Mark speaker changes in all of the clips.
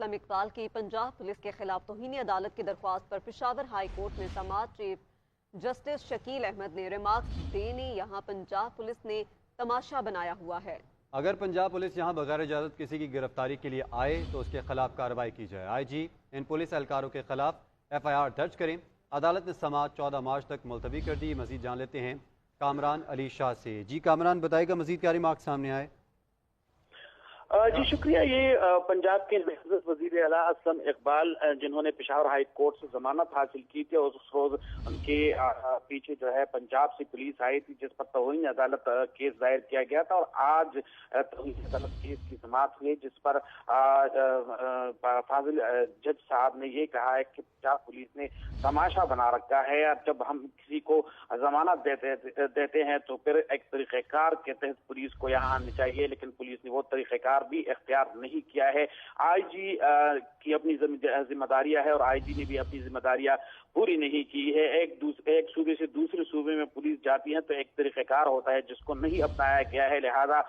Speaker 1: اسلم اقبال کی پنجاب پولیس کے خلاف توہین عدالت کی درخواست پر پشاور ہائی کورٹ میں سماعت چیف جسٹس شکیل احمد نے ریمارکس دینے یہاں پنجاب پولیس نے تماشا بنایا ہوا ہے۔
Speaker 2: اگر پنجاب پولیس یہاں بغیر اجازت کسی کی گرفتاری کے لیے آئے تو اس کے خلاف کارروائی کی جائے۔ آئی جی ان پولیس اہلکاروں کے خلاف FIR درج کریں۔ عدالت نے سماعت 14 مارچ تک ملتوی کر دی۔ مزید جان لیتے ہیں کامران علی شاہ سے۔ جی کامران، بتائے گا مزید کیا ریمارک سامنے آئے؟
Speaker 3: جی شکریہ۔ یہ پنجاب کے نہضت وزیر اعلیٰ اسلم اقبال جنہوں نے پشاور ہائی کورٹ سے ضمانت حاصل کی تھی اور اس روز ان کے پیچھے جو ہے پنجاب سے پولیس آئی تھی جس پر توہین عدالت کیس دائر کیا گیا تھا، اور آج توہین عدالت کیس کی سماعت ہوئی جس پر فاضل جج صاحب نے یہ کہا ہے کہ پنجاب پولیس نے تماشا بنا رکھا ہے، اور جب ہم کسی کو ضمانت دیتے ہیں تو پھر ایک طریقہ کار کے تحت پولیس کو یہاں آنا چاہیے، لیکن پولیس نے وہ طریقہ کار بھی اختیار نہیں کیا ہے۔ آئی جی کی اپنی ذمہ داریاں ہے اور آئی جی نے بھی اپنی ذمہ داریاں پوری نہیں کی ہے۔ ایک صوبے سے دوسرے صوبے میں پولیس جاتی ہے تو ایک طریقہ کار ہوتا ہے جس کو نہیں اپنایا گیا ہے، لہذا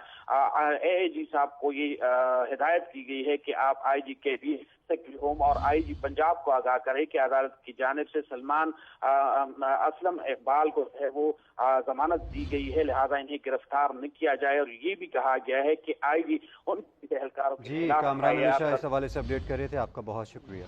Speaker 3: AIG صاحب کو یہ ہدایت کی گئی ہے کہ آپ آئی جی کے بھی سیکرٹری ہوم اور آئی جی پنجاب کو آگاہ کرے کہ عدالت کی جانب سے سلمان اسلم اقبال کو ہے وہ ضمانت دی گئی ہے، لہذا انہیں گرفتار نہ کیا جائے، اور یہ بھی کہا گیا ہے کہ آئی جی ان اہلکاروں کے
Speaker 2: جی
Speaker 3: خلاف
Speaker 2: کامران علی شاہ اس حوالے سے اپڈیٹ کر رہے تھے، آپ کا بہت شکریہ۔